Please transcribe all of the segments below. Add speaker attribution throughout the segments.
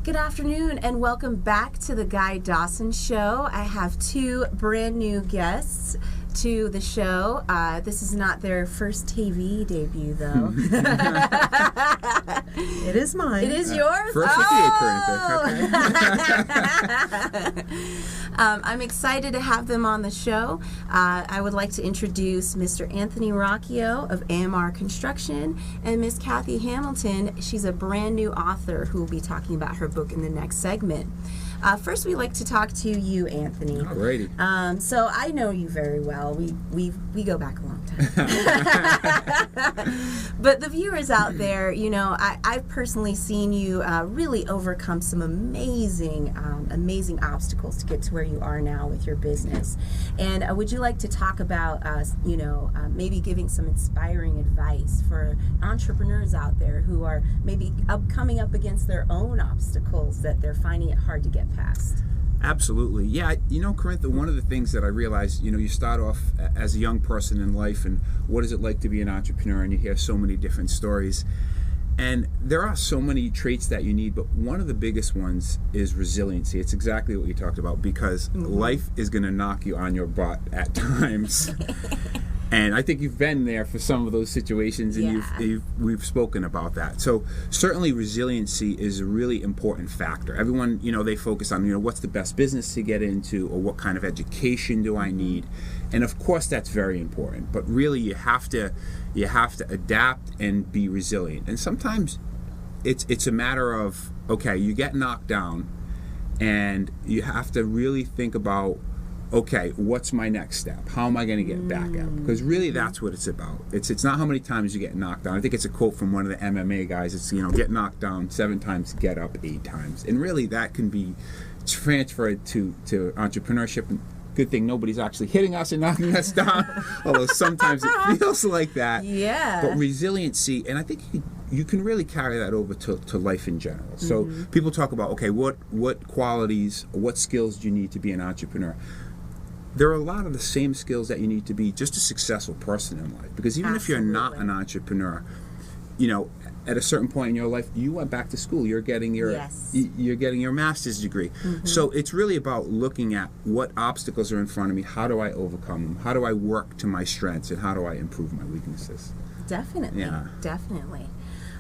Speaker 1: Good afternoon and welcome back to the Guy Dawson Show. I have two brand new guests to the show. This is not their first TV debut, though.
Speaker 2: It is mine.
Speaker 1: It is yours?
Speaker 3: First with you, Corinne.
Speaker 1: I'm excited to have them on the show. I would like to introduce Mr. Anthony Rocchio of AMR Construction and Miss Kathy Hamilton. She's a brand new author who will be talking about her book in the next segment. First, we'd like to talk to you, Anthony.
Speaker 3: Alrighty.
Speaker 1: So I know you very well. We go back a long time. But the viewers out there, you know, I've personally seen you really overcome some amazing obstacles to get to where you are now with your business. And would you like to talk about, maybe giving some inspiring advice for entrepreneurs out there who are maybe coming up against their own obstacles that they're finding it hard to get past?
Speaker 3: Absolutely. Yeah, you know, Corinne, one of the things that I realized, you know, you start off as a young person in life and what is it like to be an entrepreneur, and you hear so many different stories. And there are so many traits that you need, but one of the biggest ones is resiliency. It's exactly what you talked about, because life is going to knock you on your butt at times. And I think you've been there for some of those situations, and we've spoken about that. So certainly resiliency is a really important factor. Everyone, you know, they focus on, you know, what's the best business to get into, or what kind of education do I need? And of course that's very important, but really you have to adapt and be resilient. And sometimes it's a matter of, okay, you get knocked down and you have to really think about, okay, what's my next step? How am I going to get back up? Because really that's what it's about. It's not how many times you get knocked down. I think it's a quote from one of the MMA guys. It's, you know, get knocked down 7 times, get up 8 times. And really that can be transferred to entrepreneurship. And good thing nobody's actually hitting us and knocking us down, although sometimes it feels like that.
Speaker 1: Yeah.
Speaker 3: But resiliency, and I think you can really carry that over to life in general. So people talk about, okay, what qualities, what skills do you need to be an entrepreneur? There are a lot of the same skills that you need to be just a successful person in life. Because even if you're not an entrepreneur, you know, at a certain point in your life, you went back to school. You're getting your master's degree. So it's really about looking at what obstacles are in front of me. How do I overcome them? How do I work to my strengths, and how do I improve my weaknesses?
Speaker 1: Definitely.
Speaker 3: Yeah.
Speaker 1: Definitely.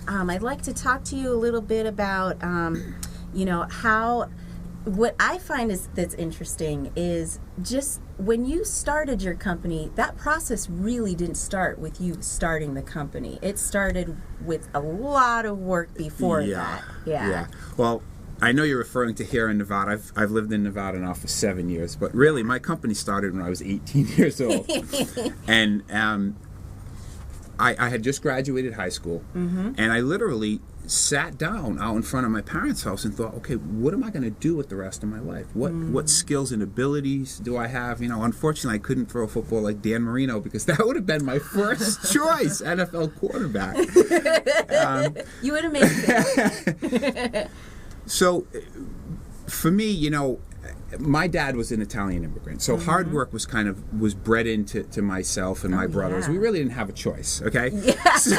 Speaker 1: I'd like to talk to you a little bit about, you know, how. What I find that's interesting is just when you started your company, that process really didn't start with you starting the company. It started with a lot of work before that. Yeah.
Speaker 3: Well, I know you're referring to here in Nevada. I've lived in Nevada now for 7 years, but really my company started when I was 18 years old. And I had just graduated high school, and I literally sat down out in front of my parents' house and thought, okay, what am I going to do with the rest of my life? What skills and abilities do I have? You know, unfortunately, I couldn't throw a football like Dan Marino, because that would have been my first choice NFL quarterback.
Speaker 1: You would have made it.
Speaker 3: So, for me, you know, my dad was an Italian immigrant, so hard work was was bred into myself and my brothers. We really didn't have a choice, okay? Yeah. So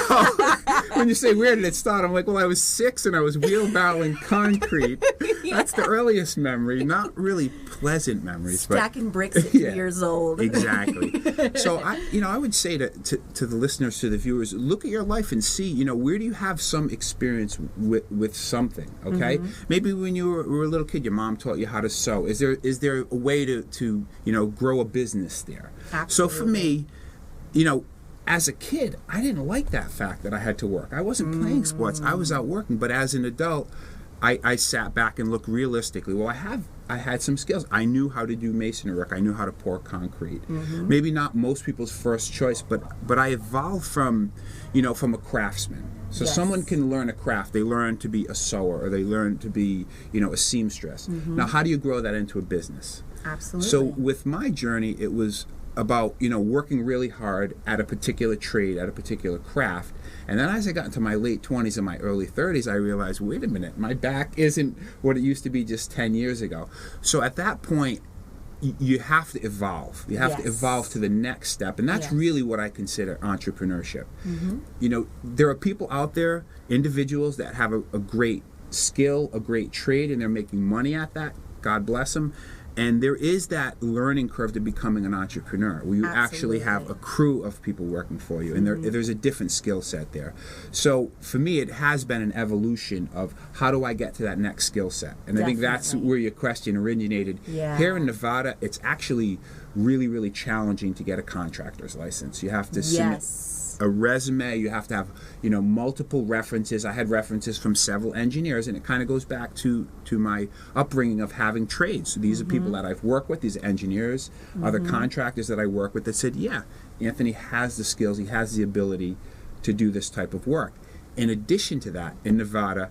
Speaker 3: when you say where did it start, I'm like, well, I was 6 and I was wheelbarrowing concrete. That's the earliest memory, not really pleasant memories.
Speaker 1: Stacking bricks at 2 years old.
Speaker 3: Exactly. So I would say to the listeners, to the viewers, look at your life and see, you know, where do you have some experience with something, okay? Maybe when you were a little kid, your mom taught you how to sew. Is there a way to you know, grow a business there?
Speaker 1: Absolutely.
Speaker 3: So for me, you know, as a kid, I didn't like that fact that I had to work. I wasn't playing sports. I was out working. But as an adult, I sat back and looked realistically. Well, I had some skills. I knew how to do masonry work. I knew how to pour concrete. Maybe not most people's first choice, but I evolved from a craftsman. So someone can learn a craft. They learn to be a sewer, or they learn to be, you know, a seamstress. Now, how do you grow that into a business?
Speaker 1: Absolutely.
Speaker 3: So with my journey, it was about, you know, working really hard at a particular trade, at a particular craft. And then as I got into my late 20s and my early 30s, I realized, wait a minute, my back isn't what it used to be just 10 years ago. So at that point, you have to evolve. You have to evolve to the next step. And that's really what I consider entrepreneurship. You know, there are people out there, individuals that have a great skill, a great trade, and they're making money at that. God bless them. And there is that learning curve to becoming an entrepreneur, where you actually have a crew of people working for you, and there's a different skill set there. So for me, it has been an evolution of how do I get to that next skill set? And I think that's where your question originated. Here in Nevada, it's actually really, really challenging to get a contractor's license. You have to submit a resume, you have to have, you know, multiple references. I had references from several engineers, and it kind of goes back to my upbringing of having trades. So these are people that I've worked with, these engineers, other contractors that I work with that said, yeah, Anthony has the skills, he has the ability to do this type of work. In addition to that, in Nevada,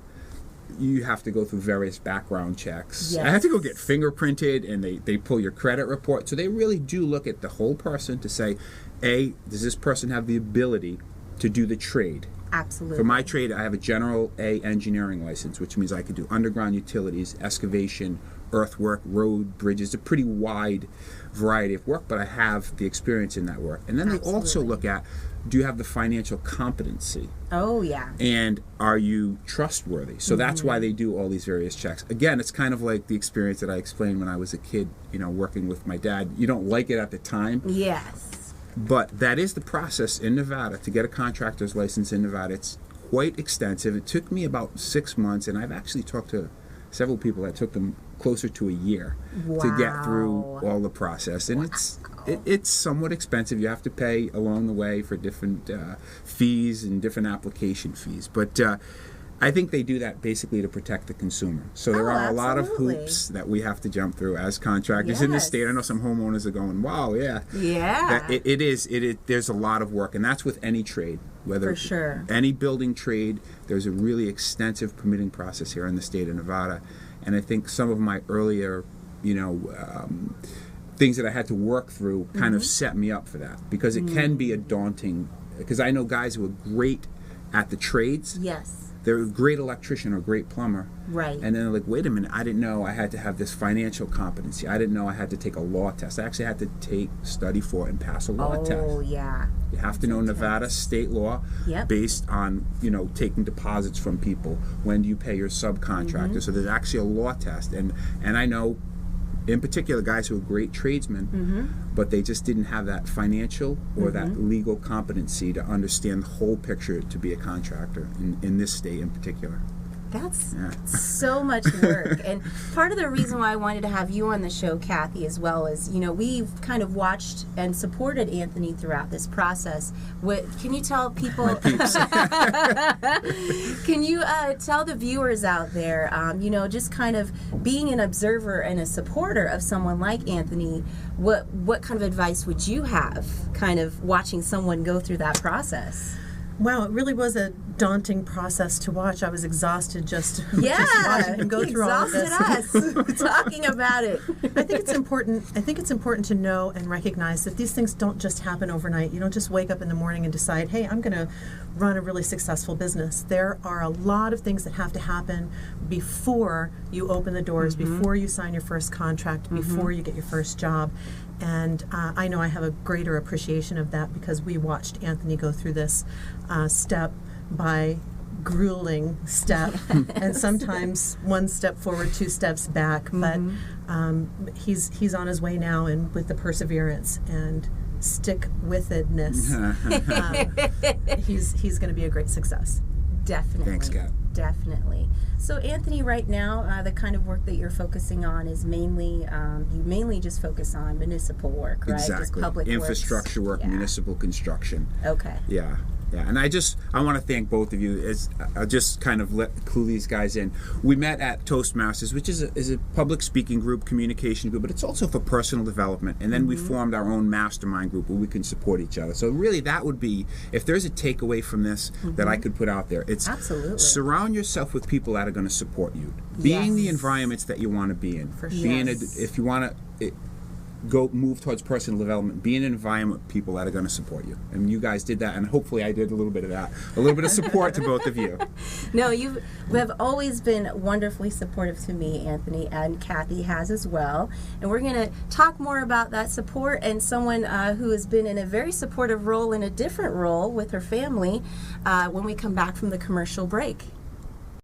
Speaker 3: you have to go through various background checks. I had to go get fingerprinted, and they pull your credit report. So they really do look at the whole person to say, A, does this person have the ability to do the trade?
Speaker 1: Absolutely.
Speaker 3: For my trade, I have a General A engineering license, which means I could do underground utilities, excavation, earthwork, road, bridges, a pretty wide variety of work, but I have the experience in that work. And then they also look at, do you have the financial competency?
Speaker 1: Oh, yeah.
Speaker 3: And are you trustworthy? So that's why they do all these various checks. Again, it's kind of like the experience that I explained when I was a kid, you know, working with my dad. You don't like it at the time.
Speaker 1: Yes.
Speaker 3: But that is the process in Nevada to get a contractor's license in Nevada. It's quite extensive. It took me about 6 months, and I've actually talked to several people that took them closer to a year to get through all the process. And it's somewhat expensive. You have to pay along the way for different fees and different application fees. But I think they do that basically to protect the consumer. So there are a lot of hoops that we have to jump through as contractors in the state. I know some homeowners are going, wow, it is. There's a lot of work, and that's with any trade. Whether any building trade, there's a really extensive permitting process here in the state of Nevada. And I think some of my earlier, you know, things that I had to work through kind of set me up for that, because it can be a daunting, because I know guys who are great at the trades.
Speaker 1: Yes.
Speaker 3: They're a great electrician or a great plumber.
Speaker 1: Right.
Speaker 3: And then they're like, wait a minute, I didn't know I had to have this financial competency. I didn't know I had to take a law test. I actually had to study for and pass a law test.
Speaker 1: Oh, yeah.
Speaker 3: You have to know Nevada state law based on, you know, taking deposits from people. When do you pay your subcontractor? So there's actually a law test. And I know, in particular, guys who are great tradesmen, but they just didn't have that financial or that legal competency to understand the whole picture to be a contractor in this state in particular.
Speaker 1: That's so much work. And part of the reason why I wanted to have you on the show, Kathy, as well, is, you know, we've kind of watched and supported Anthony throughout this process. Can you tell people, can you tell the viewers out there, you know, just kind of being an observer and a supporter of someone like Anthony, what kind of advice would you have, kind of watching someone go through that process?
Speaker 2: Wow, it really was a daunting process to watch. I was exhausted just watching him go through all of this.
Speaker 1: Us talking about it.
Speaker 2: I think it's important to know and recognize that these things don't just happen overnight. You don't just wake up in the morning and decide, hey, I'm going to run a really successful business. There are a lot of things that have to happen before you open the doors, before you sign your first contract, before you get your first job. And I know I have a greater appreciation of that because we watched Anthony go through this step by grueling step, and sometimes one step forward, two steps back. But he's on his way now, and with the perseverance and stick-with-itness, he's going to be a great success.
Speaker 1: Definitely.
Speaker 3: Thanks, Kat.
Speaker 1: Definitely. So, Anthony, right now, the kind of work that you're focusing on is mainly, you mainly just focus on municipal work, right?
Speaker 3: Exactly.
Speaker 1: Just public
Speaker 3: infrastructure work, municipal construction.
Speaker 1: Okay.
Speaker 3: Yeah. Yeah, and I want to thank both of you. I'll just kind of clue these guys in. We met at Toastmasters, which is a public speaking group, communication group, but it's also for personal development. And then we formed our own mastermind group where we can support each other. So really, that would be, if there's a takeaway from this that I could put out there, it's surround yourself with people that are going to support you. Being the environments that you want to be in.
Speaker 1: For sure.
Speaker 3: If you want to move towards personal development, be in an environment with people that are going to support you. And you guys did that, and hopefully I did a little bit of that. A little bit of support to both of you.
Speaker 1: No, you have always been wonderfully supportive to me, Anthony, and Kathy has as well. And we're going to talk more about that support and someone who has been in a very supportive role in a different role with her family when we come back from the commercial break.